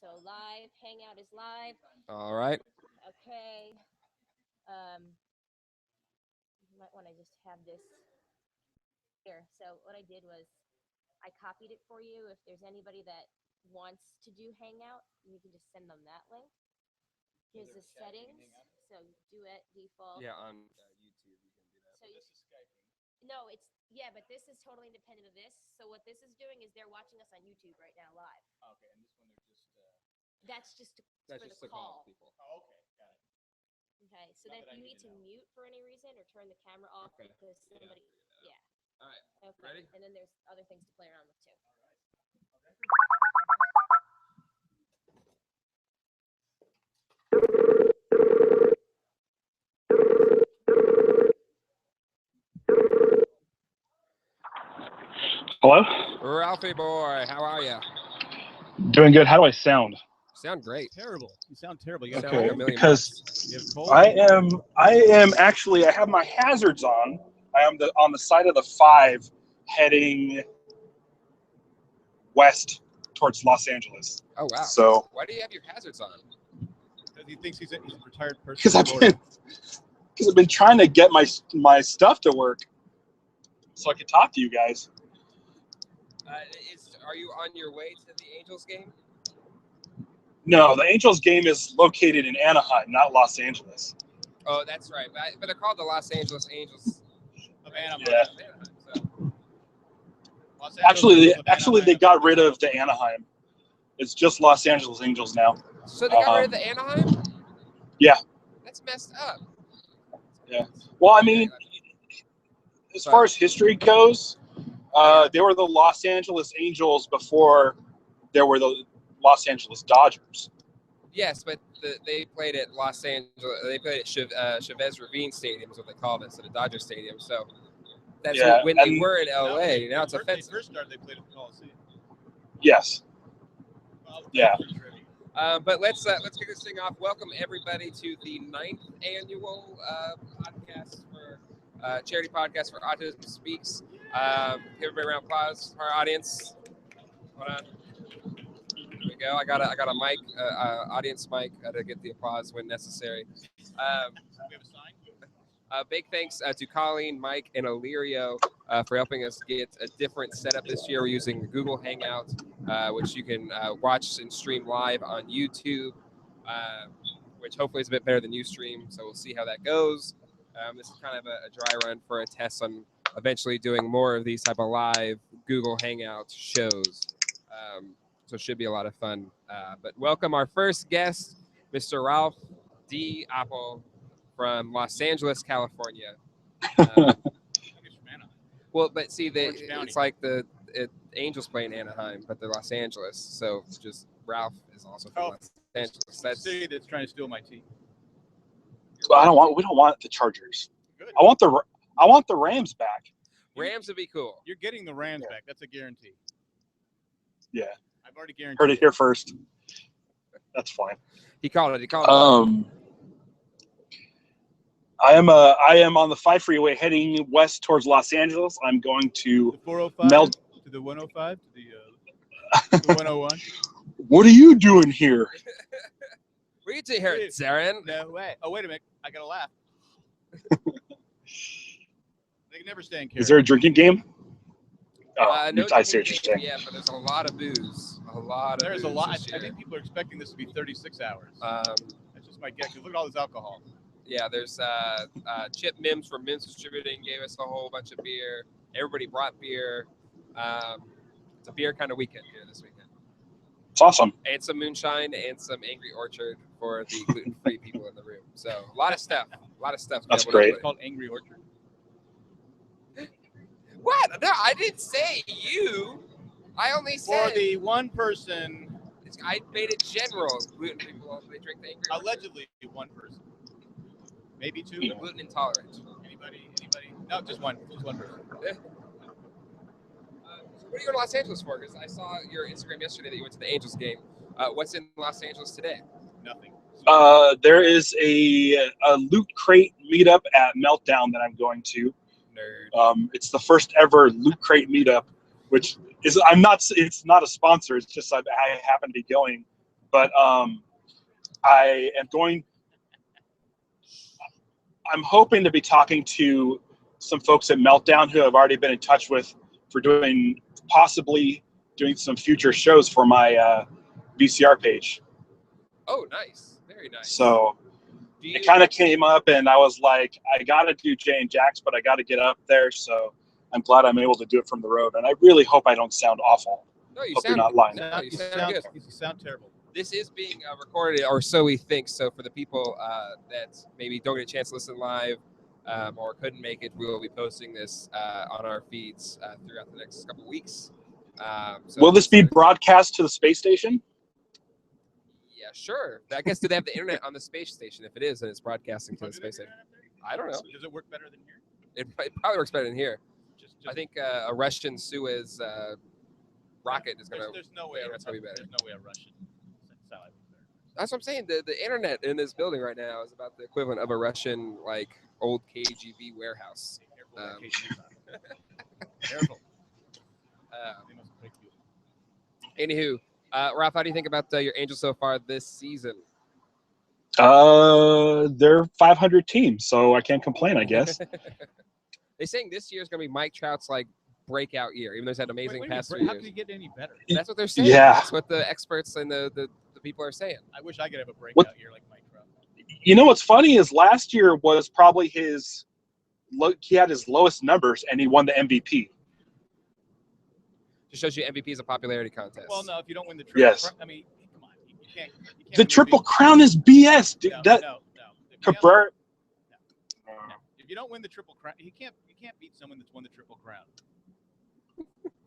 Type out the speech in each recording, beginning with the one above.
So live, Hangout is live. All right. Okay. You might want to just have this here. So what I did was I copied it for you. If there's anybody that wants to do Hangout, you can just send them that link. Here's the settings. So duet default. Yeah, on YouTube you can do that. So this is Skyping. No, but this is totally independent of this. So what this is doing is they're watching us on YouTube right now live. Okay, and this one they're just. That's just That's for just the to call call. people. Oh, okay, got it. Okay, so then if you need to mute for any reason or turn the camera off Okay. because somebody, yeah. All right. Okay. Ready? And then there's other things to play around with too. Hello? Ralphie boy, how are you? Doing good. How do I sound? Sound great. Terrible. You sound terrible. You You got sound like a cold? million because bucks. You have cold? I am actually, I have my hazards on. I am on the side of the 5 heading west towards Los Angeles. Oh wow. So, Why do you have your hazards on? Because he thinks he's a retired person. because in Florida. I've been trying to get my stuff to work so I could talk to you guys. Are you on your way to the Angels game? No, the Angels game is located in Anaheim, not Los Angeles. Oh, that's right. But they're called the Los Angeles Angels. Of Anaheim. Yeah. So. Los Angeles Actually, of they Anaheim. got rid of the Anaheim. It's just Los Angeles Angels now. So they got rid of the Anaheim? Yeah. That's messed up. Yeah. Well, I mean, as far as history goes, they were the Los Angeles Angels before there were the Los Angeles Dodgers. Yes, but they played at Los Angeles. They played at Chavez Ravine Stadium, is what they called it, so the Dodger Stadium. So that's when they were in LA. Now it's offensive. They first started, they played at the Coliseum. Yes. Well, Yeah. But let's kick this thing off. Welcome everybody to the 9th annual podcast for charity podcast for Autism Speaks. Give everybody a round of applause for our audience. Hold on. There we go. I got a mic, audience mic, to get the applause when necessary. We have a sign. Big thanks to Colleen, Mike, and Illyrio for helping us get a different setup this year. We're using Google Hangout, which you can watch and stream live on YouTube, which hopefully is a bit better than Ustream. So we'll see how that goes. This is kind of a dry run for a test on eventually doing more of these type of live Google Hangout shows. So it should be a lot of fun. But welcome our first guest, Mr. Ralph D. Apple from Los Angeles, California. Well, but see, it's like the Angels play in Anaheim, but they're Los Angeles. So just Ralph is also from Los Angeles. That's the city that's trying to steal my team. Well, we don't want the Chargers. Good. I want the Rams back. Rams would be cool. You're getting the Rams back. That's a guarantee. Yeah. I've already guaranteed. Heard it here first. That's fine. He called it. I am on the 5 freeway heading west towards Los Angeles. I'm going to the 405 to the 105 to the 101. What are you doing here? What are you doing here, Zarin? No way. Oh, wait a minute. I got to laugh. They can never stay in character. Is there a drinking game? Oh, no I see what you're saying. Yeah, but there's a lot of booze. There's a lot. I think people are expecting this to be 36 hours. That's just my guess. Because look at all this alcohol. Yeah, there's Chip Mims from Mims Distributing gave us a whole bunch of beer. Everybody brought beer. It's a beer kind of weekend here this weekend. It's awesome. And some moonshine and some Angry Orchard for the gluten-free people in the room. So a lot of stuff. That's great. It's called Angry Orchard. What? No, I didn't say you. I only said for the one person. I made it general. Gluten people, they drink the Angry Orchard. Allegedly, one person. Maybe 2. The gluten intolerant. Anybody? No, just one. Just one person. So what are you in Los Angeles for? Because I saw your Instagram yesterday that you went to the Angels game. What's in Los Angeles today? Nothing. There is a Loot Crate meetup at Meltdown that I'm going to. Nerd. It's the first ever Loot Crate meetup, which is it's not a sponsor. It's just I happen to be going, but I am going. I'm hoping to be talking to some folks at Meltdown who I've already been in touch with for possibly doing some future shows for my VCR page. Oh, nice. Very nice. So it kind of came up, and I was like, I got to do Jay and Jax, but I got to get up there. So I'm glad I'm able to do it from the road. And I really hope I don't sound awful. No, you hope sound you're not lying. No, you sound good. You sound terrible. This is being recorded, or so we think. So for the people that maybe don't get a chance to listen live or couldn't make it, we will be posting this on our feeds throughout the next couple of weeks. So will this be broadcast to the space station? Yeah, sure. I guess, do they have the internet on the space station? If it is, then it's broadcasting to the space station. I don't know. Does it work better than here? It probably works better than here. I think a Russian Suez rocket is going to. There's no way. That's going to be better. There's no way a Russian satellite works better. That's what I'm saying. The internet in this building right now is about the equivalent of a Russian, like, old KGB warehouse. Careful. Anywho, Ralph, how do you think about your Angels so far this season? They're 500 teams, so I can't complain, I guess. They're saying this year is going to be Mike Trout's like breakout year, even though he's had amazing past 3 How years. can he get any better? That's what they're saying. Yeah. That's what the experts and the people are saying. I wish I could have a breakout year like Mike Trout. You know what's funny is last year was probably he had his lowest numbers, and he won the MVP. Just shows you MVP is a popularity contest. Well, no, if you don't win the triple, yes. I mean, come on, you can't the Triple Crown is BS, dude. No. Cabrera. If you don't win the Triple Crown, you can't beat someone that's won the Triple Crown.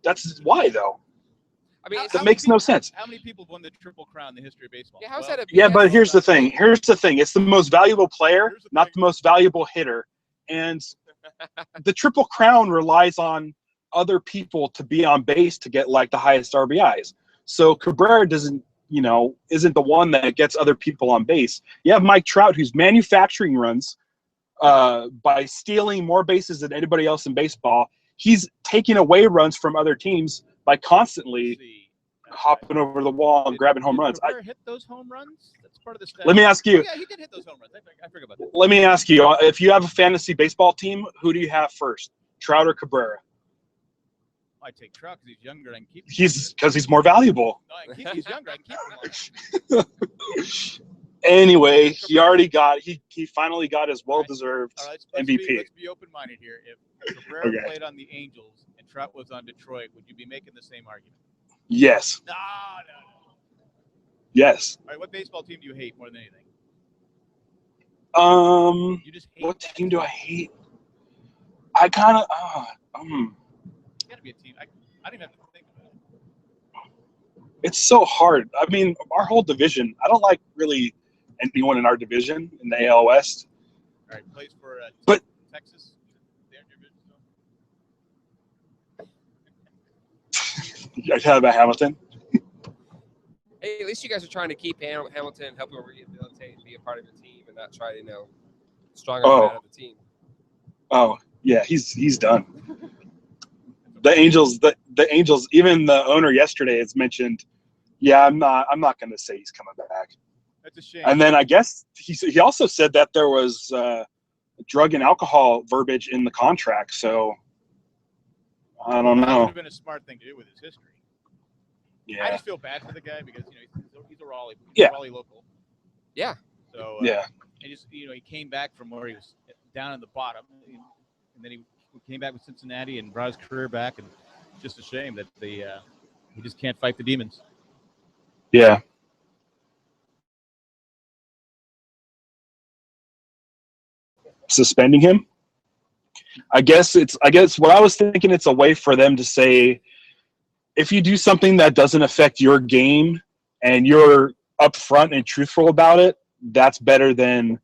That's why, though. I mean, that makes no sense. How many people have won the Triple Crown in the history of baseball? Yeah, how's that? Yeah, but here's the thing. It's the most valuable player, not the most valuable hitter. And the Triple Crown relies on other people to be on base to get like the highest RBIs. So Cabrera isn't the one that gets other people on base. You have Mike Trout, who's manufacturing runs by stealing more bases than anybody else in baseball. He's taking away runs from other teams by constantly hopping over the wall and grabbing home runs. Cabrera hit those home runs? That's part of the stat. Let me ask you. Yeah, he did hit those home runs. I forgot about that. Let me ask you, if you have a fantasy baseball team, who do you have first, Trout or Cabrera? I take Trout because he's younger. I can keep him. Because he's more valuable. No, he's younger. I can keep him on. Anyway, he finally got his well-deserved MVP. Let's be open-minded here. If Cabrera played on the Angels and Trout was on Detroit, would you be making the same argument? Yes. No. Yes. All right, what baseball team do you hate more than anything? You just hate what team do I hate? I kind of It's got to be a team. I don't even have to think about it. It's so hard. I mean, our whole division. I don't like really anyone in our division in the AL West. All right, plays for Texas. You have a Hamilton. Hey, at least you guys are trying to keep Hamilton, help him rehabilitate and be a part of your team, and not try to strong arm out of the team. Oh yeah, he's done. The Angels, even the owner yesterday has mentioned, yeah, I'm not going to say he's coming back. That's a shame. And then I guess he also said that there was drug and alcohol verbiage in the contract. So I don't know. That would have been a smart thing to do with his history. Yeah. I just feel bad for the guy because he's a Raleigh, Raleigh local. Yeah. So yeah. And just he came back from where he was down in the bottom, and then he came back with Cincinnati and brought his career back, and it's just a shame that he just can't fight the demons. Yeah. Suspending him? I guess what I was thinking, it's a way for them to say, if you do something that doesn't affect your game and you're upfront and truthful about it, that's better than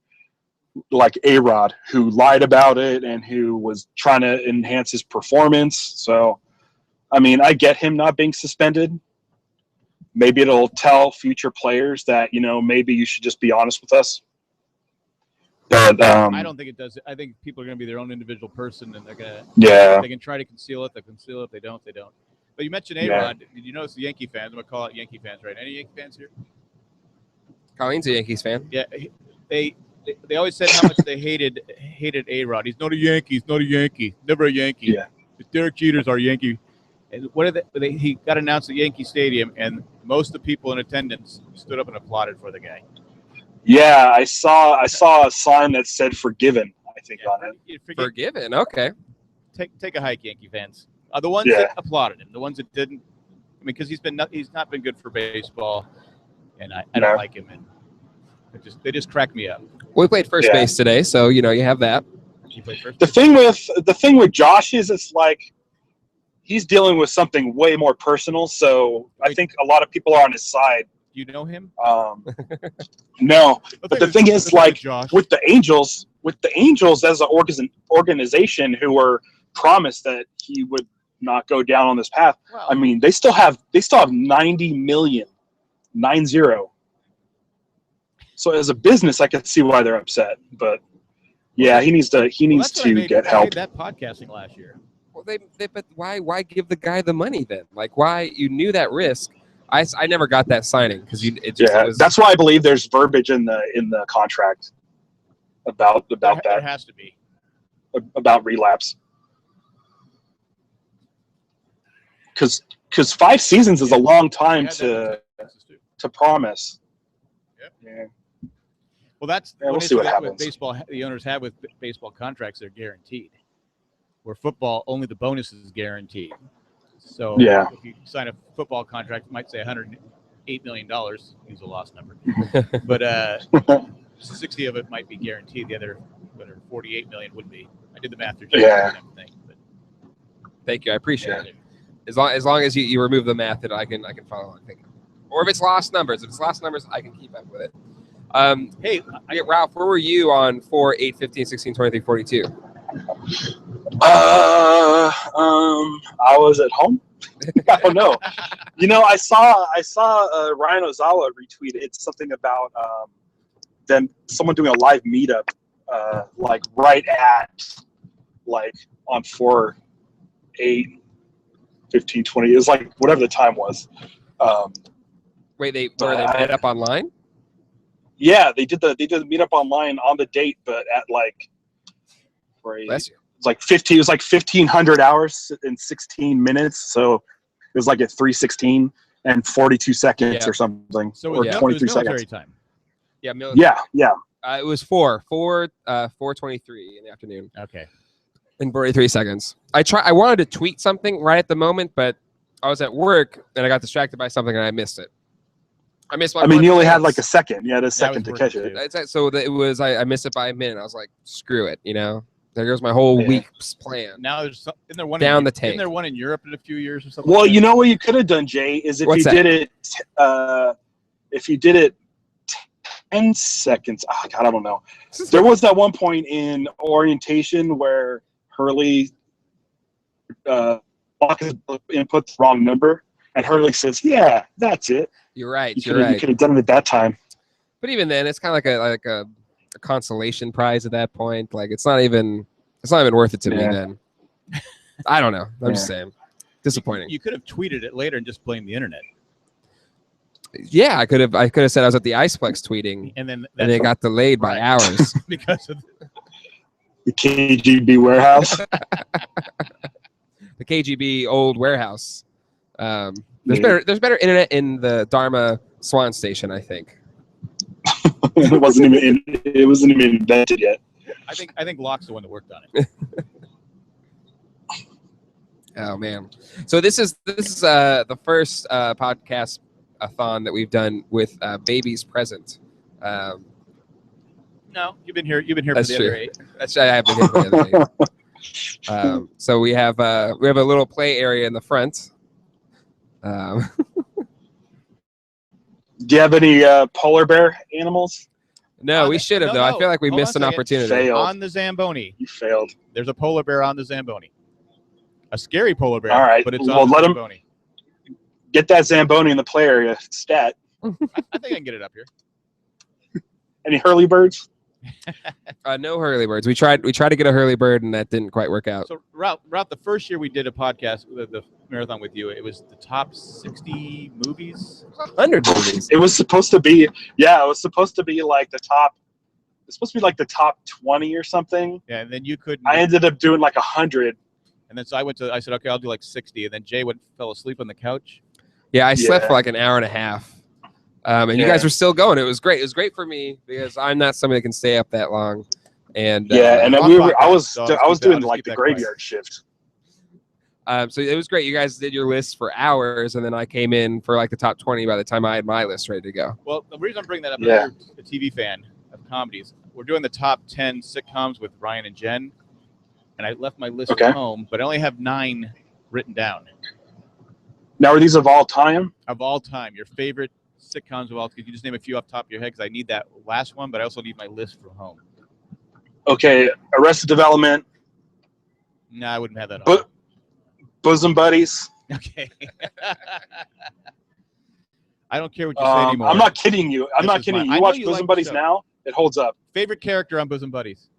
like A-Rod, who lied about it and who was trying to enhance his performance. So, I mean, I get him not being suspended. Maybe it'll tell future players that, maybe you should just be honest with us. But I don't think it does. I think people are going to be their own individual person, and they're going to. Yeah. They can try to conceal it. They conceal it. If they don't, they don't. But you mentioned A-Rod. Did you notice the Yankee fans? I'm going to call out Yankee fans, right? Any Yankee fans here? Colleen's a Yankees fan. Yeah, they always said how much they hated A-Rod. He's not a Yankee. He's not a Yankee. Never a Yankee. Yeah. Derek Jeter's our Yankee. And what are he got announced at Yankee Stadium, and most of the people in attendance stood up and applauded for the guy. Yeah, I saw a sign that said "Forgiven." I think on it. Forgiven. Okay. Take a hike, Yankee fans. The ones that applauded him, the ones that didn't. I mean, because he's not been good for baseball, and I don't like him, and they just crack me up. We played first base today, so you have that. You played first The base? thing with Josh is it's like he's dealing with something way more personal. So I think a lot of people are on his side. You know him? No, but the thing is, like Josh. with the Angels as an organization who were promised that he would not go down on this path. Well, I mean, they still have 90 million, 90. So as a business, I can see why they're upset. But yeah, he needs to get help. I made that podcasting last year. Well, but why give the guy the money then? Like, why you knew that risk? I never got that signing because it was. That's why I believe there's verbiage in the contract about There that has to be. about relapse. Because 5 seasons is a long time to promise. Yep. Yeah. Well, that's we'll see what happens. With baseball, the owners have with baseball contracts, they're guaranteed. Where football, only the bonus is guaranteed. So if you sign a football contract, it might say $108 million. Use a lost number. But 60 of it might be guaranteed. The other 48 million would be. I did the math through. Thank you. I appreciate it. As long as you remove the math, that I can follow along. Thank you. Or if it's lost numbers. If it's lost numbers, I can keep up with it. Hey, Ralph, where were you on 4, 8, 15, 16, 23, 42? I was at home. I don't know. I saw Ryan Ozawa retweet. It's something about someone doing a live meetup, like right at on 4, 8, 15, 20. It was like whatever the time was. Wait, they met up online? Yeah, they did the meetup online on the date, but at Bless you. It was like 1,500 hours in 16 minutes. So it was like at 3:16 and 42 seconds or something, so or 23 seconds. Time. Yeah, military. Yeah. It was 4:23 in the afternoon. Okay. In 43 seconds. I wanted to tweet something right at the moment, but I was at work and I got distracted by something and I missed it. I missed my. You only had like a second. You had a second to catch it. I missed it by a minute. I was like, screw it, There goes my whole week's plan. Now isn't there one down the tank. Isn't there one in Europe in a few years or something? Well, you know what you could have done, Jay, is if you did it 10 seconds. Oh, God, I don't know. There was that one point in orientation where Hurley input the wrong number, and Hurley says, "Yeah, that's it." You're right. You could have done it at that time. But even then, it's kind of like a consolation prize at that point. Like it's not even worth it to me then. I don't know. I'm just saying. Disappointing. You could have tweeted it later and just blamed the internet. Yeah, I could have said I was at the Iceplex tweeting, and it got delayed by hours because of the KGB warehouse. The KGB old warehouse. There's better internet in the Dharma Swan Station, I think. It wasn't even invented yet. I think Locke's the one that worked on it. Oh man! So this is the first podcast-a-thon that we've done with babies present. No, you've been here. That's for the true. other 8. That's I have been here for the other 8. So we have a little play area in the front. Do you have any polar bear animals? No, we should have though. I feel like we missed an opportunity. Failed. On the Zamboni. You failed. There's a polar bear on the Zamboni. A scary polar bear. All right. But it's on the Zamboni. Get that Zamboni in the play area stat. I think I can get it up here. Any Hurley birds? No hurley birds. We tried to get a hurley bird, and that didn't quite work out. So, Ralph, the first year we did a podcast, the marathon with you, it was the top 60 movies. 100 movies. It was supposed to be, it was supposed to be like the top. It's supposed to be like the top 20 or something. Yeah, and then you couldn't. I ended up doing like 100. And then so I said, okay, I'll do like 60. And then Jay fell asleep on the couch. Yeah, I slept for like an hour and a half. And you guys were still going. It was great. It was great for me because I'm not somebody that can stay up that long. And and then I was doing like the graveyard shift. So it was great. You guys did your list for hours, and then I came in for like the top 20 by the time I had my list ready to go. Well, the reason I'm bringing that up, you're a TV fan of comedies. We're doing the top 10 sitcoms with Ryan and Jen, and I left my list at home, but I only have 9 written down. Now, are these of all time? Of all time, your favorite sitcoms of all time. Could you just name a few off the top of your head? Because I need that last one, but I also need my list from home. Okay, Arrested Development. No, I wouldn't have that on. Bosom Buddies. Okay. I don't care what you say anymore. I'm not kidding you. I'm not kidding you. You watch Bosom Buddies now? It holds up. Favorite character on Bosom Buddies?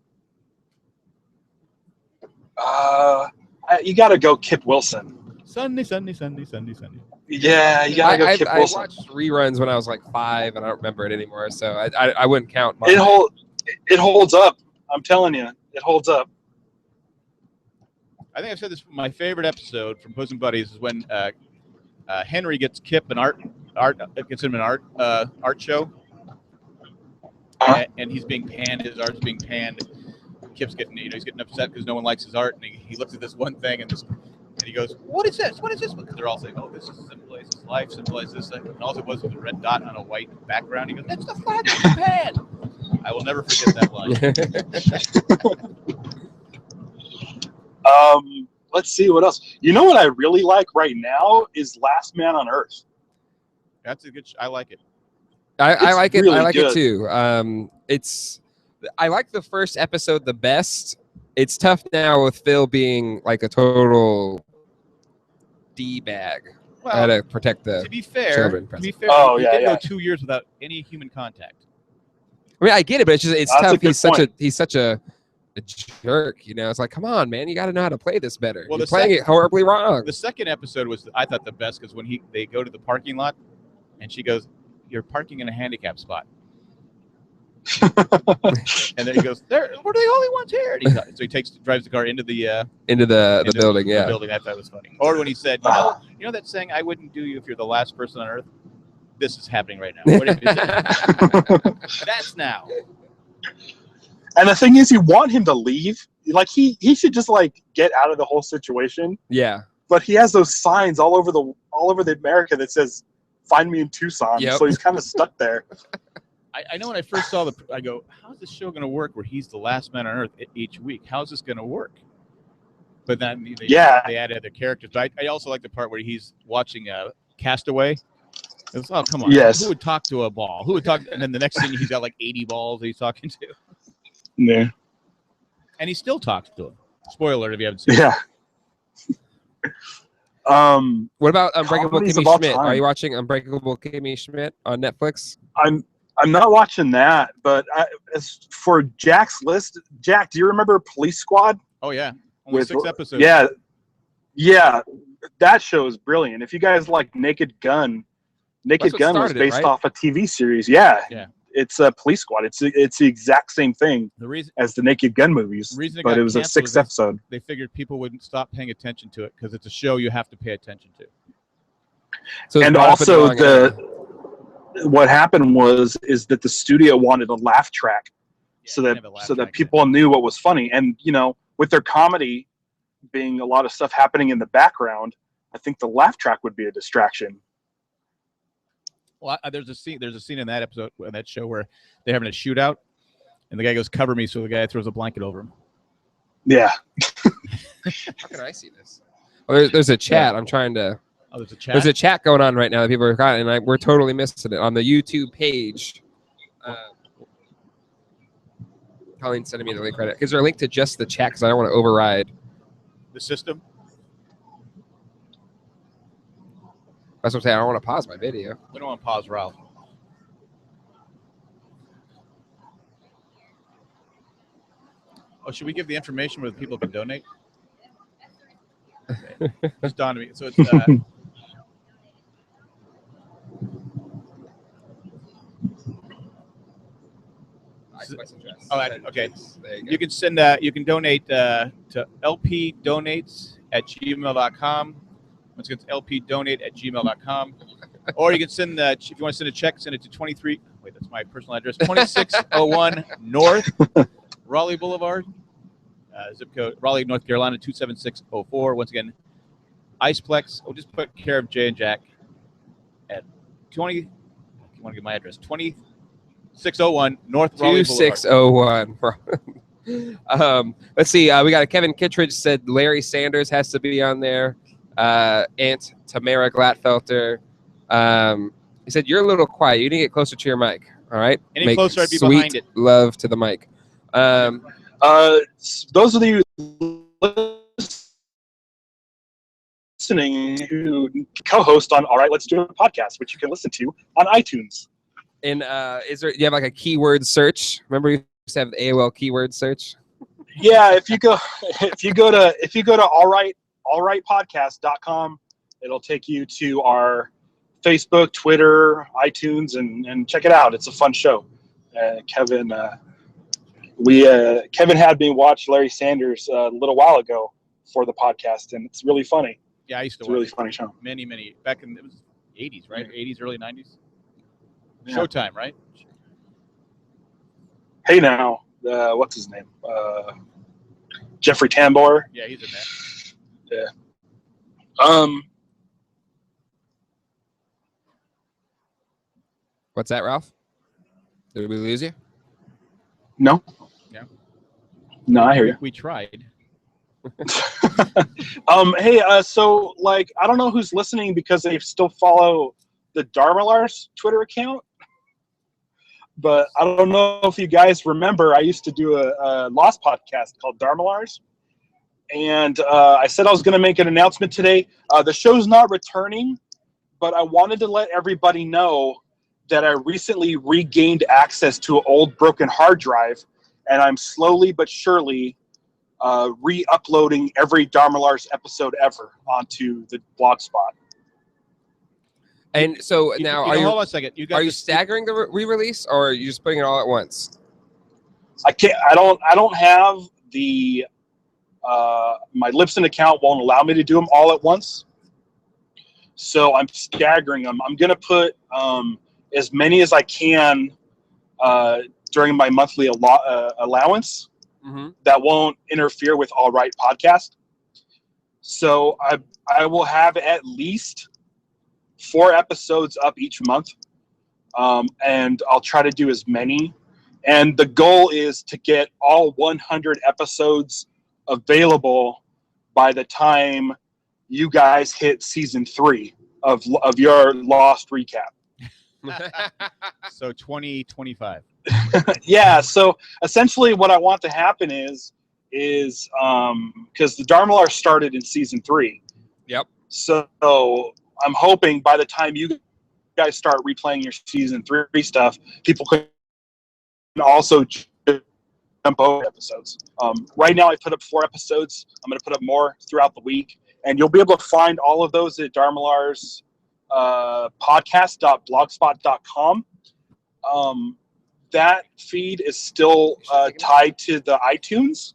You got to go Kip Wilson. Sunday. Yeah, you got to go Kip Wilson. I watched reruns when I was like 5, and I don't remember it anymore, so I wouldn't count mine. It holds up. I'm telling you, it holds up. I think I've said this. My favorite episode from Bosom Buddies is when Henry gets Kip an art show, and he's being panned. His art's being panned. Kip's getting he's getting upset because no one likes his art, and he looks at this one thing and he goes, "What is this? What is this?" Because they're all saying, "Oh, this is Simplace's life. Simplace this." And all it was a red dot on a white background. He goes, "That's the flag of Japan." I will never forget that line. Let's see what else. You know what I really like right now is Last Man on Earth. That's a good. I like it. I like it. Really I like good. it too. I like the first episode the best. It's tough now with Phil being like a total D-bag. Well, How to protect the to be fair, children. he did go 2 years without any human contact. I mean, I get it, but it's That's tough. a He's such a jerk. You know, it's like, come on, man, you got to know how to play this better. Well, you're playing it horribly wrong. The second episode was, I thought, the best because when they go to the parking lot, and she goes, "You're parking in a handicap spot." And then he goes, "We're the only ones here." And so he drives the car into the building. Yeah, the building. I thought it was funny. Or when he said, "You know that saying, I wouldn't do you if you're the last person on earth." This is happening right now. What if that's now. And the thing is, you want him to leave. Like he should just like get out of the whole situation. Yeah. But he has those signs all over the America that says, "Find me in Tucson." Yep. So he's kind of stuck there. I know when I first saw I go, how's this show going to work where he's the last man on earth each week? How's this going to work? But then they added other characters. But I also like the part where he's watching Castaway. It was, oh, come on. Yes. Who would talk to a ball? Who would talk? And then the next thing, he's got like 80 balls that he's talking to. Yeah. And he still talks to him. Spoiler alert if you haven't seen it. Yeah. What about Unbreakable Kimmy Schmidt? Time. Are you watching Unbreakable Kimmy Schmidt on Netflix? I'm not watching that, but as for Jack's list, Jack, do you remember Police Squad? Oh yeah, only 6 episodes. Yeah, that show is brilliant. If you guys like Naked Gun was based off a TV series. Yeah. It's a Police Squad. It's the exact same thing as the Naked Gun movies, but it was a 6th episode. They figured people wouldn't stop paying attention to it because it's a show you have to pay attention to. So and also what happened is that the studio wanted a laugh track so that people knew what was funny. And with their comedy being a lot of stuff happening in the background, I think the laugh track would be a distraction. Well, there's a scene in that episode, in that show, where they're having a shootout, and the guy goes, "Cover me," so the guy throws a blanket over him. Yeah. How can I see this? Oh, there's a chat. Yeah. I'm trying to. Oh, there's a chat. There's a chat going on right now that people are calling, and we're totally missing it on the YouTube page. Colleen sending me the link right now. Is there a link to just the chat? Because I don't want to override the system. That's what I'm saying. I don't want to pause my video. We don't want to pause Ralph. Oh, should we give the information where the people can donate? Okay. Just dawned on me. So it's okay. You can send. You can donate to lpdonates@gmail.com. Once again, it's lpdonate@gmail.com. Or you can send if you want to send a check, send it to 23. Wait, that's my personal address. 2601 North Raleigh Boulevard, zip code Raleigh, North Carolina 27604. Once again, Iceplex. We'll just put care of Jay and Jack at 20. You want to get my address? 2601 North Raleigh Boulevard. 2601. Let's see. We got a Kevin Kittredge said Larry Sanders has to be on there. Aunt Tamara Glatfelter. He said you're a little quiet. You need to get closer to your mic. All right. Any closer, I'd be sweet behind it. Love to the mic. Those of you listening who co-host on All Right, Let's Do a Podcast, which you can listen to on iTunes. And is there? Do you have like a keyword search? Remember, you used to have the AOL keyword search. Yeah, if you go to allrightpodcast.com, it'll take you to our Facebook, Twitter, iTunes, and check it out. It's a fun show. Kevin had me watch Larry Sanders a little while ago for the podcast, and it's really funny. Yeah, I used to It's watch a really funny show. many back in it was 80s, right? Yeah. 80s, early 90s. Yeah. Showtime, right? Hey now, what's his name? Jeffrey Tambor. Yeah, he's in Yeah. there. What's that, Ralph? Did we lose you? No. Yeah. No, I hear you. We tried. Hey, so like I don't know who's listening because they still follow the Dharmalars Twitter account, but I don't know if you guys remember. I used to do a Lost podcast called Dharmalars, and I said I was going to make an announcement today. The show's not returning, but I wanted to let everybody know that I recently regained access to an old broken hard drive, and I'm slowly but surely re-uploading every Dharmalars episode ever onto the Blogspot. And so now, hold on a second. Are you staggering the re-release, or are you just putting it all at once? I can't. I don't have the. My Libsyn account won't allow me to do them all at once, so I'm staggering them. I'm gonna put as many as I can during my monthly allowance. Mm-hmm. That won't interfere with All Right Podcast. So I will have at least 4 episodes up each month, and I'll try to do as many. And the goal is to get all 100 episodes available by the time you guys hit season 3 of your Lost recap. So 2025. Yeah, so essentially what I want to happen is because the Dharmalar started in season 3. Yep. So I'm hoping by the time you guys start replaying your season 3 stuff, people can also jump over episodes. Right now I put up 4 episodes. I'm going to put up more throughout the week, and you'll be able to find all of those at Dharmalar's podcast.blogspot.com. That feed is still tied to the iTunes.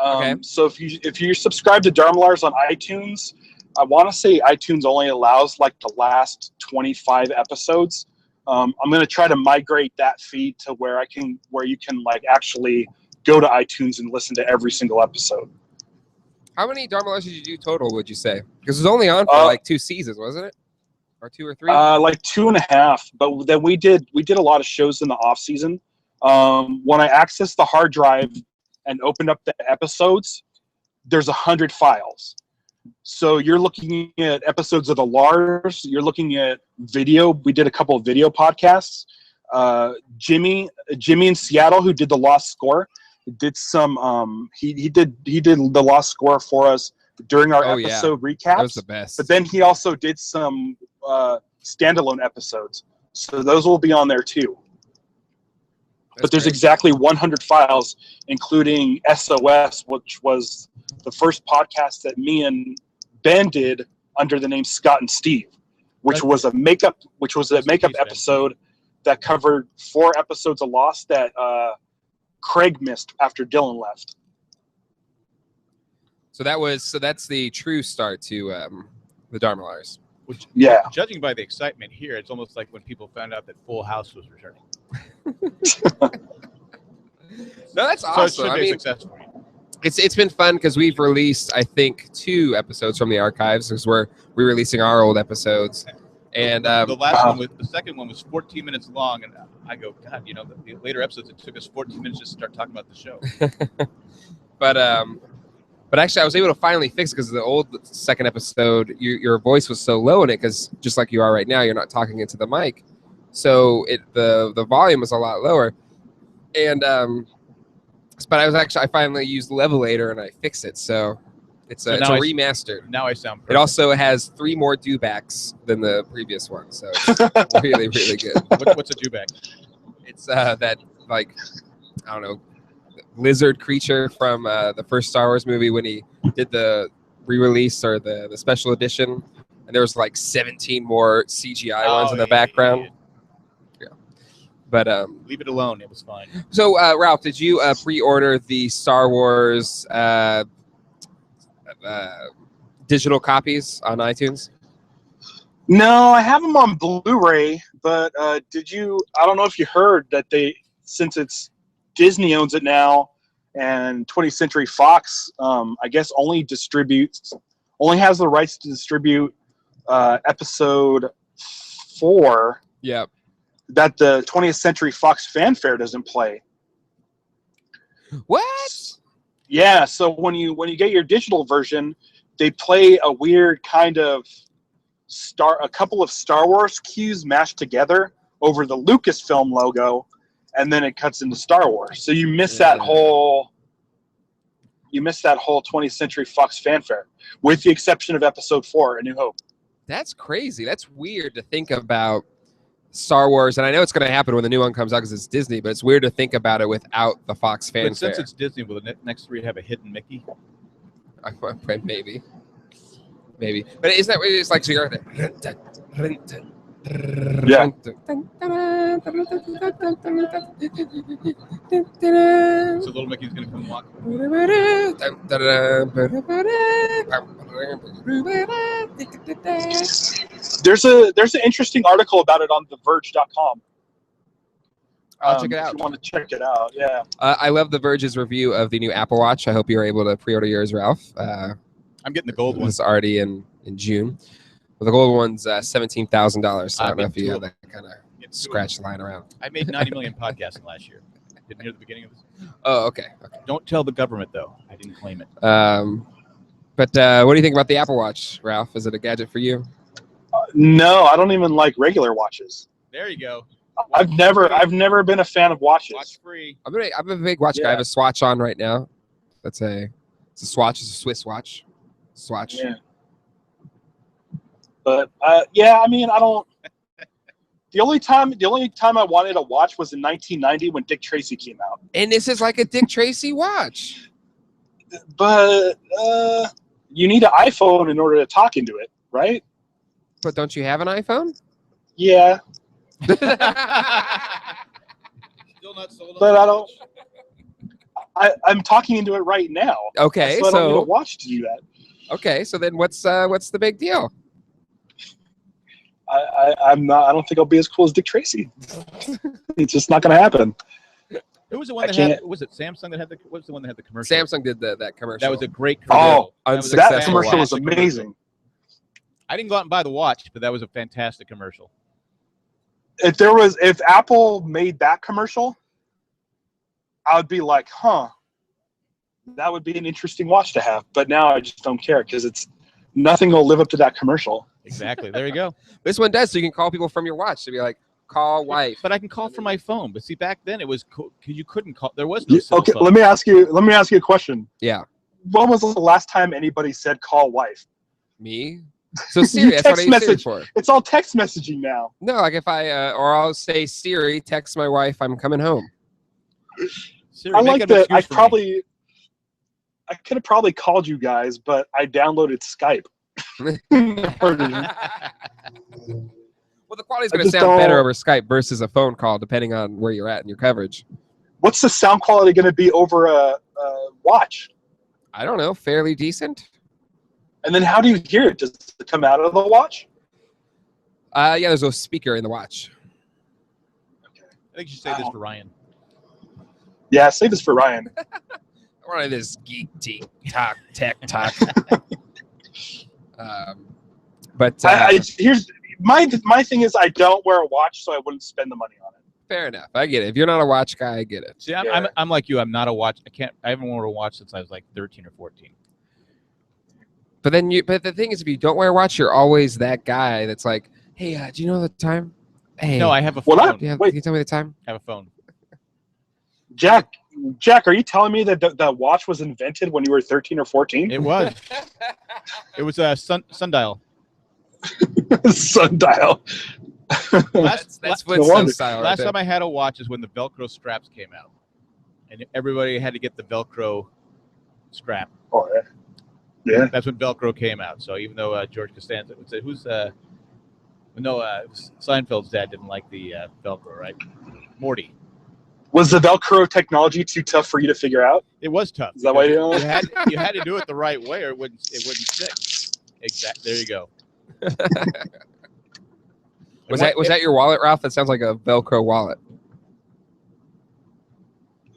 Okay. So if you subscribe to Dharmalars on iTunes, I want to say iTunes only allows like the last 25 episodes. I'm going to try to migrate that feed to where you can like actually go to iTunes and listen to every single episode. How many Dharmalars did you do total, would you say? Because it was only on for like 2 seasons, wasn't it? Or 2 or 3? Like 2.5. But then we did a lot of shows in the off season. When I accessed the hard drive and opened up the episodes, there's 100 files. So you're looking at episodes of the Lars. You're looking at video. We did a couple of video podcasts. Jimmy in Seattle, who did the Lost Score, did some. He did the Lost Score for us during our episode recaps. That was the best. But then he also did some standalone episodes. So those will be on there too. but there's great. exactly 100 files, including SOS, which was the first podcast that me and Ben did under the name Scott and Steve, which was a makeup episode that covered 4 episodes of Lost that Craig missed after Dylan left. So that's the true start to the Dharmalars. Which, yeah. Judging by the excitement here, it's almost like when people found out that Full House was returning. No, that's So awesome. it should I be mean, successful. it's been fun because we've released, I think, 2 episodes from the archives because we're re-releasing our old episodes. And the last one, the second one was 14 minutes long, and I go, God, you know, the later episodes, it took us 14 minutes just to start talking about the show. But actually, I was able to finally fix it because the old second episode, your voice was so low in it because just like you are right now, you're not talking into the mic, so the volume was a lot lower. And but I finally used Levelator and I fixed it, so it's a remastered. Now I sound perfect. It also has 3 more dewbacks than the previous one, so it's really, really good. What's a dewback? It's that, like, I don't know, lizard creature from the first Star Wars movie when he did the re-release or the special edition, and there was like 17 more CGI ones in the background. Yeah. But leave it alone. It was fine. So Ralph, did you pre-order the Star Wars digital copies on iTunes? No, I have them on Blu-ray, but did you? I don't know if you heard that since it's Disney owns it now, and 20th Century Fox, I guess only has the rights to distribute episode 4. Yep. That the 20th Century Fox fanfare doesn't play. What? Yeah. So when you get your digital version, they play a weird kind of a couple of Star Wars cues mashed together over the Lucasfilm logo, and then it cuts into Star Wars. So you miss that whole 20th Century Fox fanfare, with the exception of episode 4, A New Hope. That's crazy. That's weird to think about Star Wars, and I know it's going to happen when the new one comes out because it's Disney, but it's weird to think about it without the Fox fanfare. But since it's Disney, will the next 3 have a hidden Mickey? Maybe. But isn't that it's like so you're Yeah. So little Mickey's gonna come walk. There's an interesting article about it on TheVerge.com. I'll check it out. If you want to check it out, yeah. I love The Verge's review of the new Apple Watch. I hope you're able to pre-order yours, Ralph. I'm getting the gold one. It's already in June. Well, the gold one's $17,000. So I don't know if you have that kind of scratch lying around. I made 90 million podcasting last year. Didn't hear the beginning of this? Oh, okay. Don't tell the government, though. I didn't claim it. But what do you think about the Apple Watch, Ralph? Is it a gadget for you? No, I don't even like regular watches. There you go. I've never been a fan of watches. Watch free. I'm a big watch guy. I have a Swatch on right now. It's a Swatch. It's a Swiss watch. Swatch. Yeah. But I mean, I don't. The only time I wanted a watch was in 1990 when Dick Tracy came out. And this is like a Dick Tracy watch. But you need an iPhone in order to talk into it, right? But don't you have an iPhone? Yeah. Still not sold. But I don't. I'm talking into it right now. Okay, so I don't need a watch to do that. Okay, so then what's the big deal? I'm not. I don't think I'll be as cool as Dick Tracy. It's just not going to happen. Who was the one that had? Was it Samsung that had the? What was the one that had the commercial? Samsung did that commercial. That was a great commercial. Oh, that commercial was amazing. I didn't go out and buy the watch, but that was a fantastic commercial. If Apple made that commercial, I would be like, that would be an interesting watch to have. But now I just don't care because nothing will live up to that commercial. Exactly. There you go. This one does, so you can call people from your watch to be like, call wife. But I can call from my phone. But see, back then it was cool because you couldn't call. There was no cell Okay, phone. let me ask you a question. Yeah. When was the last time anybody said call wife? Me? So Siri, that's what I use Siri for. It's all text messaging now. No, like if or I'll say Siri, text my wife, I'm coming home. Siri, I make like an that. excuse for me. I could have probably called you guys, but I downloaded Skype. Well, the quality's I going to just sound better don't- over Skype versus a phone call, depending on where you're at in your coverage. What's the sound quality going to be over a watch? I don't know, fairly decent. And then how do you hear it? Does it come out of the watch? Yeah, there's a speaker in the watch. Okay. I think you should say this for Ryan. Yeah, save this for Ryan. One of this geek talk, tech talk. But Here's my thing is I don't wear a watch, so I wouldn't spend the money on it. fair enough. I get it. If you're not a watch guy, I get it. See, I'm like you. I'm not a watch. I haven't worn a watch since I was like 13 or 14. But the thing is, if you don't wear a watch, you're always that guy that's like, hey, do you know the time? Hey, No, I have a phone. Well, can wait. you tell me the time? I have a phone. Jack, are you telling me that the watch was invented when you were 13 or 14? It was. It was a sundial. Sundial. That's No Flintstone wonder. style. Right Last there. time I had a watch is when the Velcro straps came out, and everybody had to get the Velcro strap. Oh, yeah. That's when Velcro came out. So even though George Costanza would say, Seinfeld's dad didn't like the Velcro, right? Morty. Was the Velcro technology too tough for you to figure out? It was tough. Is that why you had to do it the right way, or it wouldn't stick. Exactly. There you go. Was that your wallet, Ralph? That sounds like a Velcro wallet.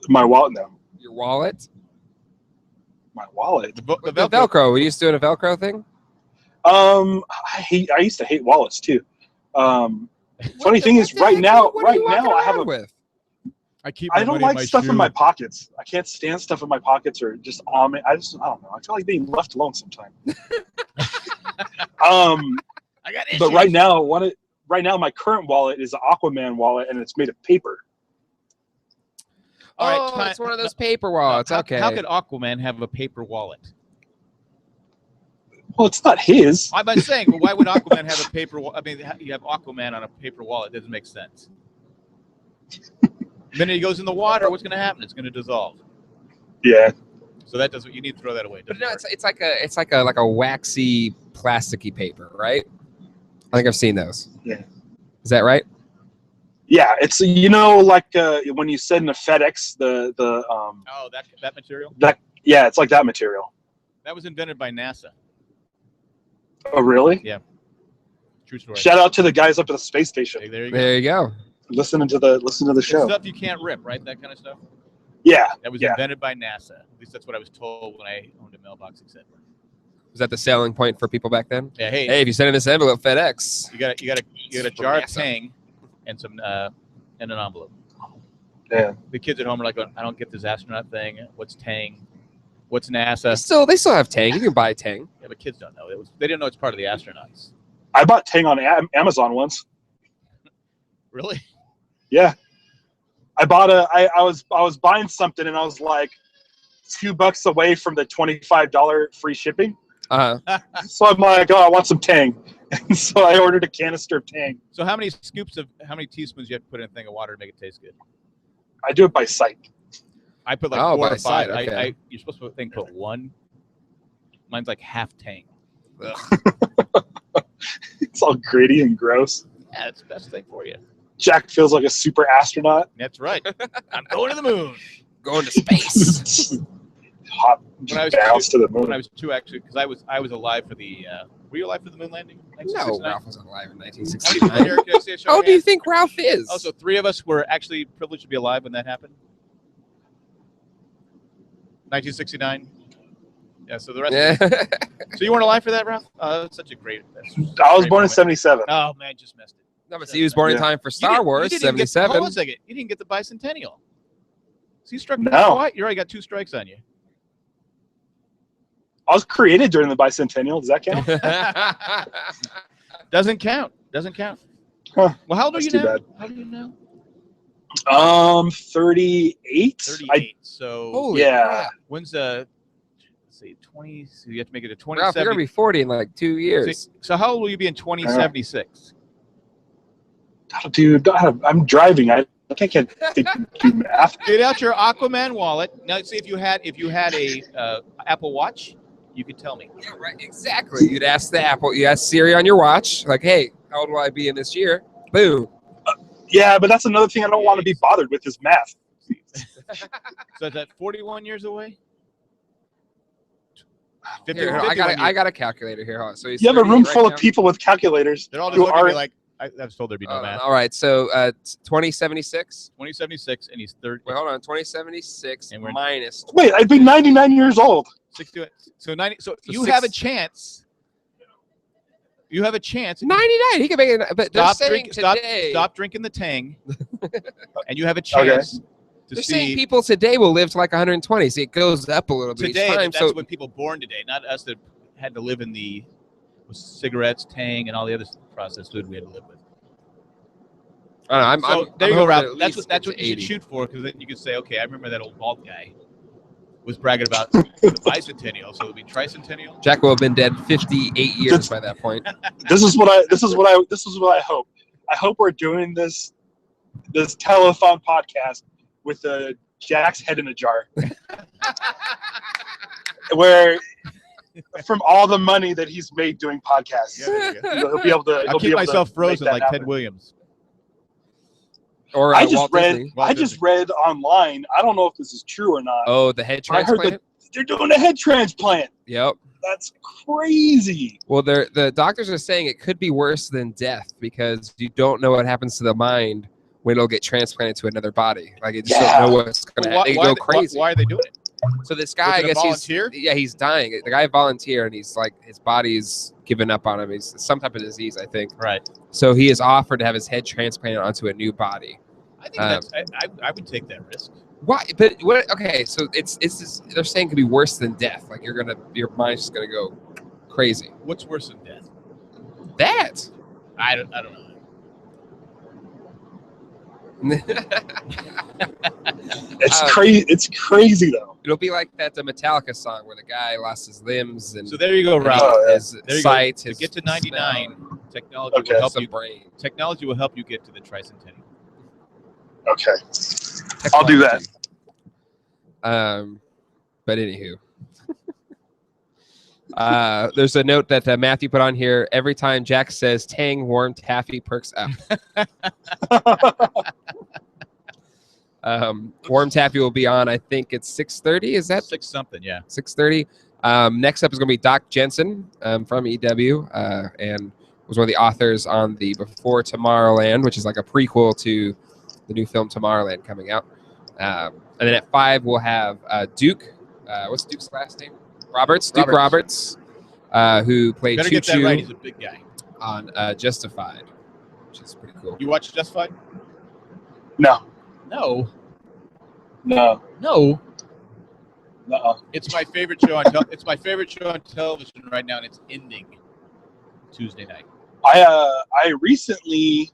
My wallet, no. Your wallet? My wallet. The The Velcro. Velcro. Were you just doing a Velcro thing? I used to hate wallets too. Funny thing is, right now, I have a. with. I keep. I don't like stuff in my pockets. I can't stand stuff in my pockets or just on me. I don't know. I feel like being left alone sometimes. I got issues. But right now, my current wallet is an Aquaman wallet, and it's made of paper. All right, Oh, it's one of those paper wallets. Okay. How could Aquaman have a paper wallet? Well, it's not his. I'm not saying, well, why would Aquaman have a paper wallet? I mean, you have Aquaman on a paper wallet. It doesn't make sense. The minute he goes in the water, what's going to happen? It's going to dissolve. Yeah. So that doesn't. You need to throw that away. It But doesn't no, work. it's like a waxy, plasticky paper, right? I think I've seen those. Yeah. Is that right? Yeah, it's like when you send a FedEx Oh, that material. yeah, it's like that material. That was invented by NASA. Oh, really? Yeah. True story. Shout out to the guys up at the space station. There you go. There you go. Listen to the It's show. stuff you can't rip, right? That kind of stuff. Yeah. That was Yeah. invented by NASA. At least that's what I was told when I owned a mailbox, etc. Was that the selling point for people back then? Yeah. Hey, Hey, if you send in this envelope, FedEx. you got a From jar of NASA. Tang and some and an envelope. Yeah. The kids at home are like, I don't get this astronaut thing. What's Tang? What's NASA? They still have Tang. You can buy Tang. Yeah, but kids don't know. They didn't know it's part of the astronauts. I bought Tang on Amazon once. Really? Yeah. I bought I was buying something and I was like $2 away from the $25 free shipping. So I'm like, oh, I want some Tang. And so I ordered a canister of Tang. So how many teaspoons you have to put in a thing of water to make it taste good? I do it by sight. I put like Oh, 4 by or 5. sight, okay. You're supposed to put 1. Mine's like half Tang. It's all gritty and gross. Yeah, that's the best thing for you. Jack feels like a super astronaut. That's right. I'm going to the moon. Going to space. Hop When I was bounce to the When I moon. was 2, actually, because I was alive for the. Were you alive for the moon landing? No, 1969? Ralph wasn't alive in How 1969. many- can I see a show How of old do you hands? think Ralph is? Oh, so 3 of us were actually privileged to be alive when that happened. 1969. Yeah. So the rest. Yeah. So you weren't alive for that, Ralph? That's such a great. I was born in 77. Oh man, just missed it. No, but see, he was born in Yeah. time for You Star didn't- Wars, you didn't even 77. Hold on a second. You didn't get the bicentennial. So you struck me No. twice. You already got 2 strikes on you. I was created during the bicentennial. Does that count? Doesn't count. Doesn't count. Huh. Well, how old are That's you too now? bad. How old are you now? 38. 38. So Holy Yeah. crap. when's let's see, 20? So you have to make it a Ralph, you're 2070. going to be 40 in like 2 years. So how old will you be in 2076? Oh, dude, I'm driving. I I can't do math. Get out your Aquaman wallet. Now, see if you had a Apple Watch, you could tell me. Yeah, right. Exactly. You'd ask the Apple. You ask Siri on your watch, like, "Hey, how old will I be in this year?" Boom. Yeah, but that's another thing I don't want to be bothered with is math. So is that 41 years away? Here, I got a calculator here. Hold on. So he's You have a 38 room right full now? of people with calculators. They're all just who looking at me aren't. like, I was told there'd be no math. All right. So 2076. 2076, and he's 30. Wait, hold on. 2076 And we're- minus. Wait, I'd be 99 years old. 60, so 90. So you six- have a chance. You have a chance. 99. He can make it. But they're saying today. Stop drinking the Tang, and you have a chance to They're see. saying people today will live to like 120. See, it goes up a little bit Today, each time. that's So when people born today, not us that had to live in the cigarettes, Tang, and all the other processed food we had to live with. I don't know, So there you I'm go, hoping Rob. to at That's least what get to you 80. should shoot for, because then you could say, okay, I remember that old bald guy was bragging about the bicentennial, so it'll be tricentennial. Jack will have been dead 58 years by that point. This is what I hope. I hope we're doing this telethon podcast with Jack's head in a jar, where from all the money that he's made doing podcasts, Yeah, there you go. he'll be able to. I'll keep myself make frozen that like happen. Ted Williams. Or I just Walt read. Disney. Walt I just Disney. read online. I don't know if this is true or not. Oh, the head I heard transplant? they're doing a head transplant. Yep. That's crazy. Well, the doctors are saying it could be worse than death because you don't know what happens to the mind when it'll get transplanted to another body. Like, you just don't know what's going to happen. They go crazy. Why are they doing it? So this guy, I guess he's dying. The guy volunteered, and he's like, his body's given up on him. He's some type of disease, I think. Right. So he is offered to have his head transplanted onto a new body. I think I would take that risk. Why? But what? Okay, so it's just, they're saying it could be worse than death. Like your mind's just gonna go crazy. What's worse than death? That. I don't know. It's crazy. It's crazy though. It'll be like that the Metallica song where the guy lost his limbs and So there you go, Rob. his There you sight. go. To His get to 99, smell, technology Okay. will help his you. brain. Technology will help you get to the tricentennial. Okay, I'll do that. But anywho, there's a note that Matthew put on here. Every time Jack says "Tang warm taffy perks up." Warm taffy will be on. I think it's 6:30. Is that 6 something? Yeah. 6:30? Next up is going to be Doc Jensen from EW, and was one of the authors on the Before Tomorrowland, which is like a prequel to the new film Tomorrowland coming out. And then at 5 we'll have Duke. What's Duke's last name? Roberts. Duke Roberts, who played Better Choo get that Choo right. He's a big guy. on Justified, which is pretty cool. You watch Justified? No, No. no, No. no. It's my favorite show on it's my favorite show on television right now, and it's ending Tuesday night. I recently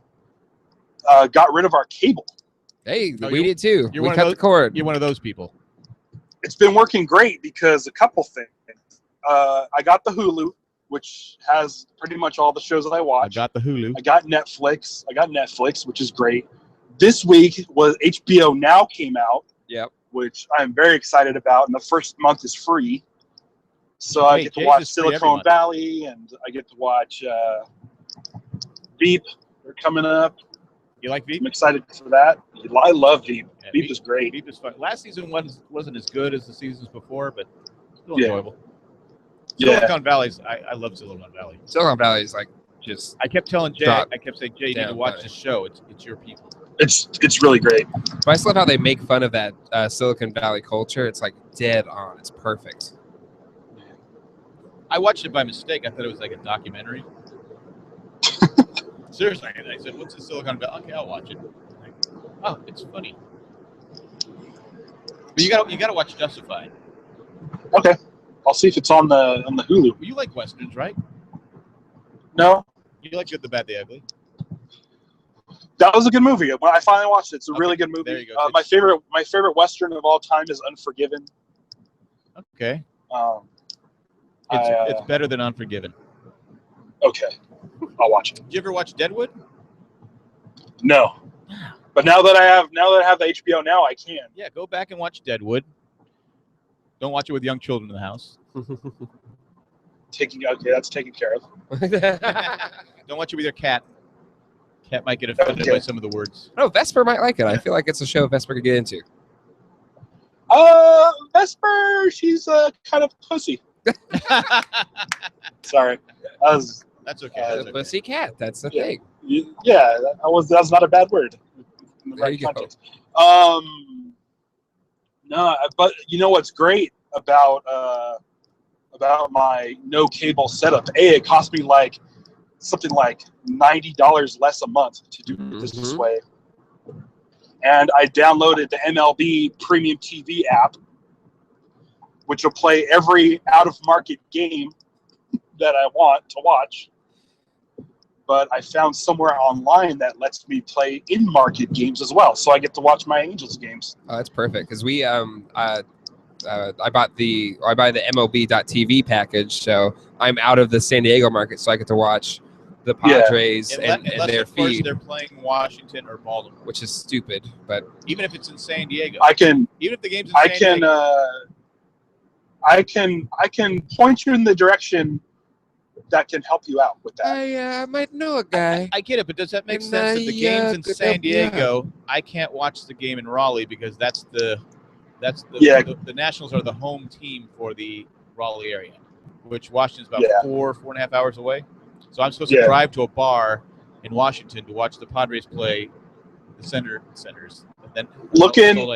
got rid of our cable. Hey, No, we did too. you're We one of cut those- the cord. You're one of those people. It's been working great because a couple things. I got the Hulu, which has pretty much all the shows that I I watch. got the Hulu. I got Netflix, which is great. This week was HBO Now came out, Yep. which I'm very excited about, and the first month is free. So I Hey, get to Jay's watch is free every Silicon month. Valley, and I get to watch Veep. They're coming up. You like Veep? I'm excited for that. I love Veep. Yeah, Veep is great. Veep is fun. Last season wasn't as good as the seasons before, but still Yeah. enjoyable. Yeah. Silicon Valley's. I love Silicon Valley. Silicon Valley is like just. I kept telling Jay. Drop I kept saying, Jay, you need down to watch money. this show. It's your people. It's really great. But I just love how they make fun of that Silicon Valley culture. It's like dead on. It's perfect. I watched it by mistake. I thought it was like a documentary. Seriously, I said, "What's the Silicon Valley?" Okay, I'll watch it. Oh, it's funny. But you gotta watch Justified. Okay, I'll see if it's on the Hulu. You like westerns, right? No, You like Good, the Bad, the Ugly. that was a good movie. When I finally watched it, it's a really Okay, good movie. there you go. My favorite Western of all time is Unforgiven. Okay, It's it's better than Unforgiven. okay. I'll watch it. Did you ever watch Deadwood? No, But now that I have the HBO now, I can. Yeah, go back and watch Deadwood. Don't watch it with young children in the house. Okay, that's taken care of. Don't watch it with your cat. Cat might get offended by some of the words. No, Vesper might like it. I feel like it's a show Vesper could get into. Vesper, she's kind of pussy. Sorry, That's okay. That's The okay. pussy cat. That's the thing. Yeah, that's not a bad word. In the There right you go. context. No, but you know what's great about my no cable setup? It cost me like something like $90 less a month to do it this way. And I downloaded the MLB Premium TV app, which will play every out-of-market game that I want to watch. But I found somewhere online that lets me play in-market games as well, so I get to watch my Angels games. Oh, that's perfect because we I buy the MLB.TV package, so I'm out of the San Diego market, so I get to watch the Padres and their of course, feed, they're playing Washington or Baltimore. which is stupid. But Even if it's in San Diego, Even if the game's in San Diego, I can point you in the direction that can help you out with that. I might know a guy. I get it, but does that make And, sense? If the game's in could San help you out. Diego, I can't watch the game in Raleigh because the Nationals are the home team for the Raleigh area, which Washington's about 4.5 hours away. So I'm supposed to drive to a bar in Washington to watch the Padres play the Senators. And then Look into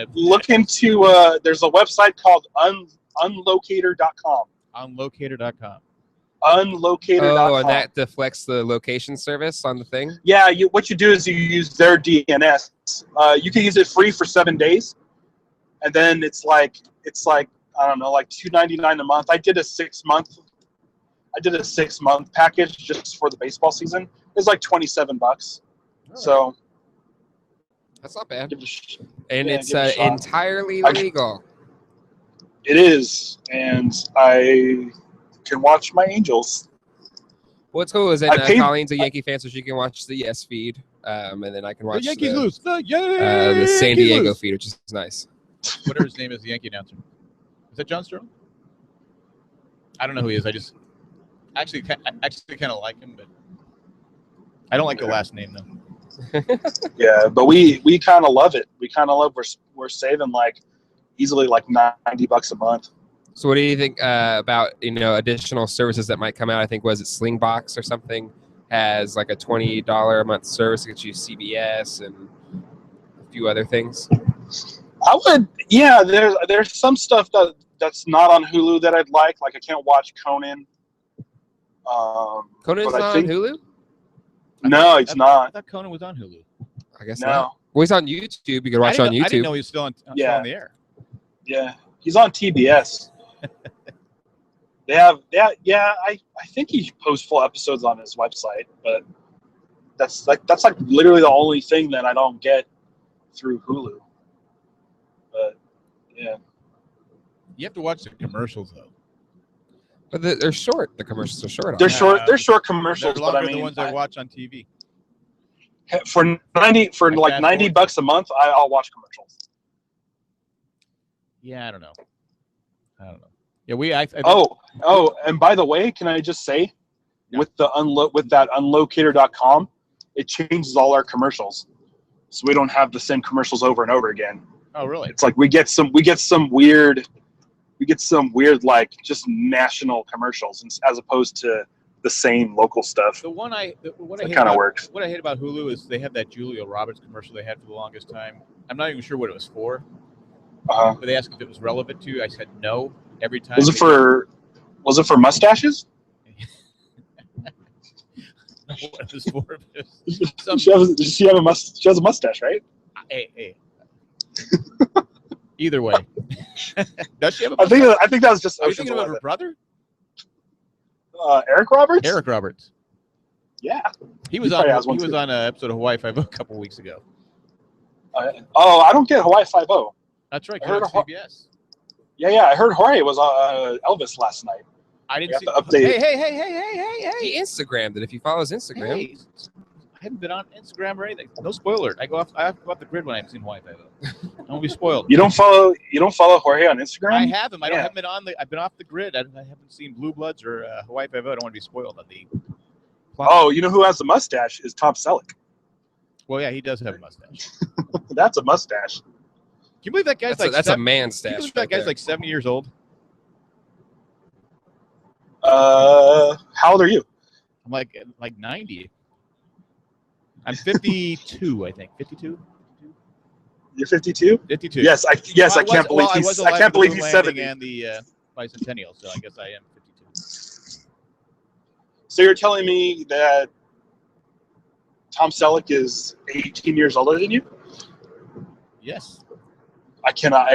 there's a website called unlocator.com. Unlocator.com. Unlocator.com. Oh, and that deflects the location service on the thing? Yeah, what you do is you use their DNS. You can use it free for 7 days, and then it's like I don't know, like $2.99 a month. I did a 6 month package just for the baseball season. It's like $27. Oh. So that's not bad. give it a sh- And yeah, it's give it a shot. entirely legal. It is, and I can watch my Angels. What's cool is that Colleen's a Yankee fan, so she can watch the Yes feed, and then I can watch the Yankees lose. The San Diego feed, which is nice. Whatever his name is, the Yankee announcer. Is that John Strom? I don't know who he is. I just actually kind of like him, but I don't like the last name though. Yeah, but we kind of love it. We kind of love we're saving like easily like $90 a month. So what do you think about additional services that might come out? I think was it Slingbox or something has like a $20 a month service that gets you CBS and a few other things. I would, yeah. There's some stuff that's not on Hulu that I'd like. Like I can't watch Conan. Conan's not on Hulu? No, it's not. I thought Conan was on Hulu. I guess not. Well, he's on YouTube. You can watch it on YouTube. I didn't know he was still on the air. Yeah, he's on TBS. They have, I think he posts full episodes on his website, but that's like literally the only thing that I don't get through Hulu. But yeah, you have to watch the commercials though. But they're short. The commercials are short. They're short. They're short commercials. They're longer but I mean, than the ones I watch on TV. For $90 a month, I'll watch commercials. Yeah, I don't know. Yeah, I and by the way, can I just say, with that unlocator.com, it changes all our commercials, so we don't have the same commercials over and over again. Oh, really? It's like we get some weird like just national commercials as opposed to the same local stuff. What I works. What I hate about Hulu is they have that Julia Roberts commercial they had for the longest time. I'm not even sure what it was for. But they asked if it was relevant to you. I said no every time. Was it for mustaches? What it was for? She has a mustache, right? Hey. Either way. Does she have a mustache? I think that was just. Are you thinking about her brother? Eric Roberts. Eric Roberts. Yeah. He was on an episode of Hawaii Five-0 a couple weeks ago. I don't get Hawaii Five-0. That's right. I heard CBS. Yeah. I heard Jorge was Elvis last night. I didn't see. Update. Hey! He Instagrammed it. If you follow his Instagram. Hey, haven't been on Instagram or anything. No spoiler. I have to go off the grid when I've seen Hawaii Five-0. I won't be spoiled. You don't follow Jorge on Instagram? I have him. I haven't been on I've been off the grid. I haven't seen Blue Bloods or Hawaii Five-0. I don't want to be spoiled on the plot. Oh, you know who has the mustache is Tom Selleck. Well, yeah, he does have a mustache. That's a mustache. Can you believe that guy's that's a man Can you stash. believe that guy's like 70 years old? How old are you? I'm like 90. I'm 52, I think. 52? You're 52? 52. Yes, I can't believe he's 70. And the bicentennial, so I guess I am 52. So you're telling me that Tom Selleck is 18 years older than you? Yes. I cannot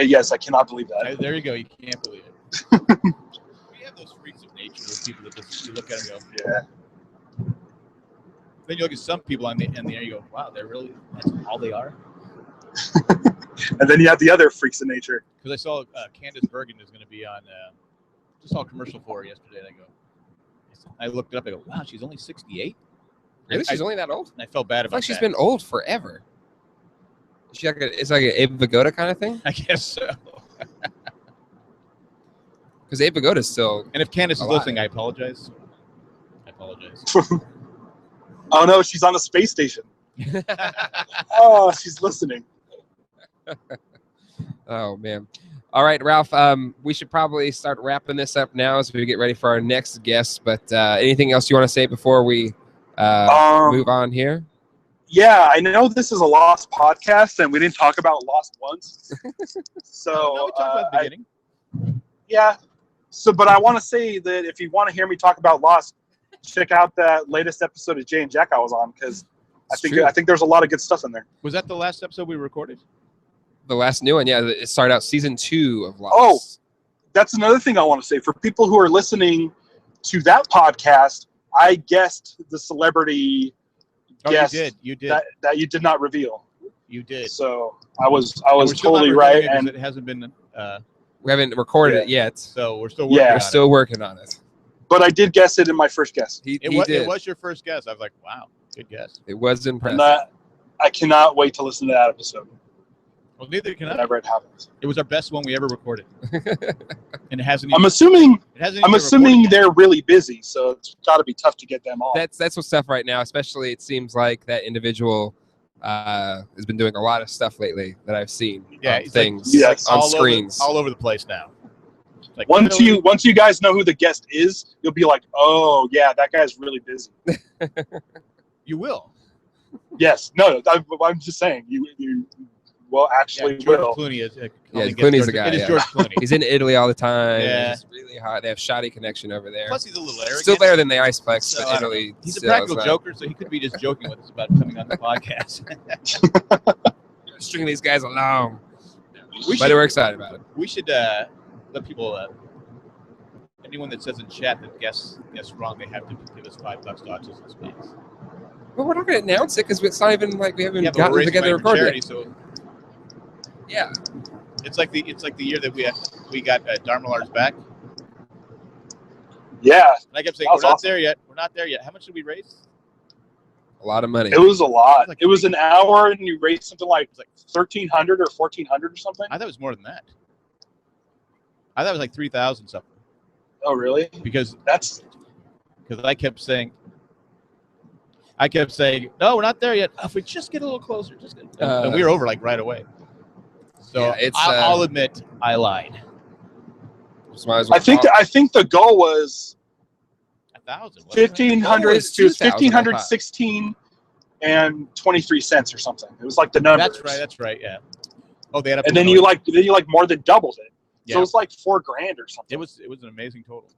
believe that. There you go. You can't believe it. We have those freaks of nature, those people that just you look at them and go, Yeah. Then you look at some people in the air, and you go, wow, that's all they are? And then you have the other freaks of nature. Because I saw Candace Bergen is going to be on, just saw a commercial for her yesterday, and I looked it up, I go, wow, she's only 68? Really? She's only that old? And I felt bad about Like she's that. been old forever. It's like an Abe Vigoda kind of thing? I guess so. Because Abe Vigoda's still. And if Candace is alive. listening, I apologize. Oh no, she's on the space station. Oh, she's listening. Oh man. All right, Ralph. We should probably start wrapping this up now as we get ready for our next guest. But anything else you want to say before we move on here? Yeah, I know this is a Lost podcast, and we didn't talk about Lost once. So No, we talked about the beginning. yeah. So, but I want to say that if you want to hear me talk about Lost, check out that latest episode of Jay and Jack I was on, because I think there's a lot of good stuff in there. Was that the last episode we recorded? The last new one, yeah. It started out season 2 of Lost. Oh, that's another thing I want to say. For people who are listening to that podcast, I guessed the celebrity guest You did. that you did not reveal. You did. So I was recording totally right, it 'cause and it hasn't been. We haven't recorded it yet. So we're still working. Yeah. We're still working on it. but I did guess it in my first guess. He It did. was your first guess. I was like, wow, good guess. It was impressive. And I cannot wait to listen to that episode Well, neither can I. whenever it happens. It was our best one we ever recorded, and it hasn't. I'm Even, assuming it hasn't even I'm been assuming recorded yet. they're really busy, so it's got to be tough to get them on. That's what's tough right now. Especially, it seems like that individual has been doing a lot of stuff lately that I've seen. Yeah, on it's things like- yes. on all screens. all over the place now. Like, Once you guys know who the guest is, you'll be like, oh yeah, that guy's really busy. you will. Yes, no, I'm just saying you will actually George will. Clooney is. Clooney's the guy, It is yeah. George Clooney. He's in Italy all the time. Yeah. It's really hot. They have shoddy connection over there. Plus, he's a little arrogant. Still better than the Iceplex, So, but I don't Italy. know. He's a still practical is not. joker, so he could be just joking with us about coming on the podcast. String these guys along. We But should- we're excited about it. We should let people. Anyone that says in chat that guess wrong, they have to give us $5 to Autism Space. But we're not going to announce it because it's not even like we haven't Yeah, but we're gotten raising together to money for record charity, it. so Yeah. it's like the year that we got Darmalar's back. Yeah, And I kept saying That was we're not awesome. there yet. We're not there yet. How much did we raise? A lot of money. it was a lot. Like- It was an hour, and you raised something like 1,300 or 1,400 or something. I thought it was more than that. I thought it was like 3,000 something Oh, really? because That's I kept saying, no, we're not there yet. If we just get a little closer, and we were over like right away. So Yeah, it's, I'll admit I lied. So might as well I think the goal was 1,000. wasn't it? 1,500. Oh, It it's was 2,000, I thought. 1,516 and 23 cents or something. It was like the numbers. That's right. Yeah. Oh, they had up. And to then the you noise. like more than doubled it. So Yeah. it was like $4,000 or something. It was an amazing total.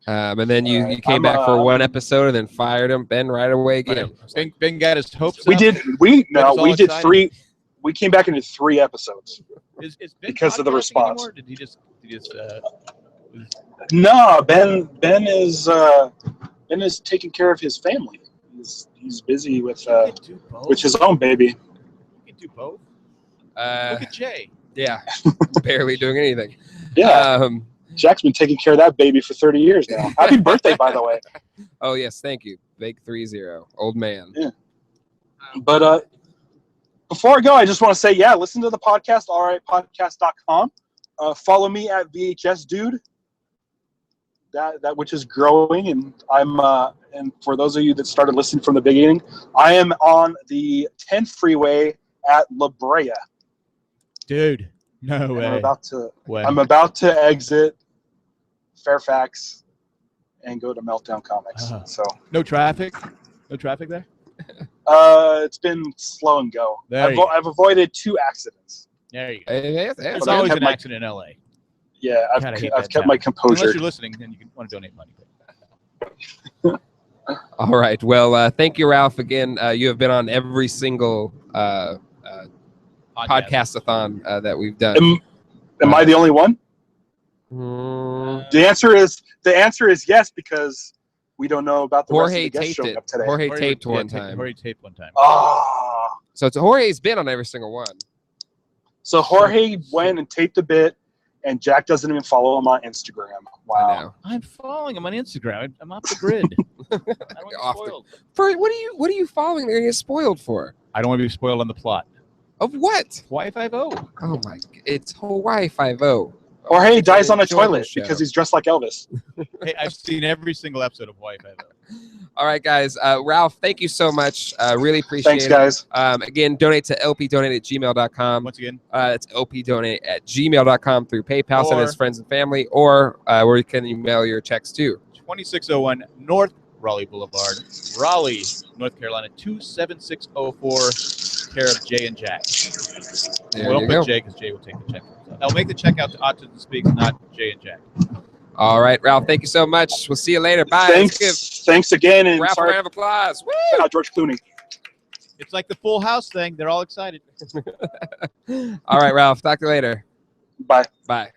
And then you Alright, came I'm, back for one episode and then fired him, Ben, right away again. Ben got his hopes We up. did. We all did excited. 3. We came back into 3 episodes. Is Ben because of the podcasting response. anymore? Did he just No, Ben is taking care of his family. He's busy with do both? his own baby. He can do both. Uh, Look at Jay. yeah, barely doing anything. Yeah, Jack's been taking care of that baby for 30 years now. Happy birthday, by the way. Oh yes, thank you. Big 30, old man. Yeah. But before I go, I just want to say, yeah, listen to the podcast, allrightpodcast.com. Follow me at VHS Dude. That which is growing, and I'm and for those of you that started listening from the beginning, I am on the 10 freeway at La Brea. Dude, no way. I'm about to exit Fairfax and go to Meltdown Comics. So no traffic there. It's been slow and go. There I've avoided 2 accidents. There you go. There's It's always an accident in LA. Yeah, I've kept my composure. Unless you're listening, then you can want to donate money. All right. Well, thank you, Ralph. Again, you have been on every single podcast-a-thon that we've done. Am I the only one? Mm. The answer is yes, because we don't know about the rest of the guests showing up today. Jorge taped one time. Jorge taped one time. Ah. So Jorge's been on every single one. So Jorge went and taped a bit, and Jack doesn't even follow him on Instagram. Wow. I'm following him on Instagram. I'm off the grid. I don't want to be spoiled. What are you following there? You're spoiled for? I don't want to be spoiled on the plot. Of what? Hawaii 5-0. Oh my! It's Hawaii 5-0. Jorge dies on a toilet because he's dressed like Elvis. Hey, I've seen every single episode of Hawaii 5-0. All right, guys. Ralph, thank you so much. Really appreciate it. Thanks, guys. Again, donate to lpdonate@gmail.com. Once again, it's lpdonate@gmail.com through PayPal, send his friends and family, or where you can email your checks to. 2601 North Raleigh Boulevard, Raleigh, North Carolina, 27604, care of Jay and Jack. We'll put Jay because Jay will take the check. I'll make the check out to Autism Speaks, not Jay and Jack. All right, Ralph, thank you so much. We'll see you later. Bye. Thanks again. And Ralph, sorry, round of applause. Woo! George Clooney. It's like the Full House thing. They're all excited. All right, Ralph. Talk to you later. Bye. Bye.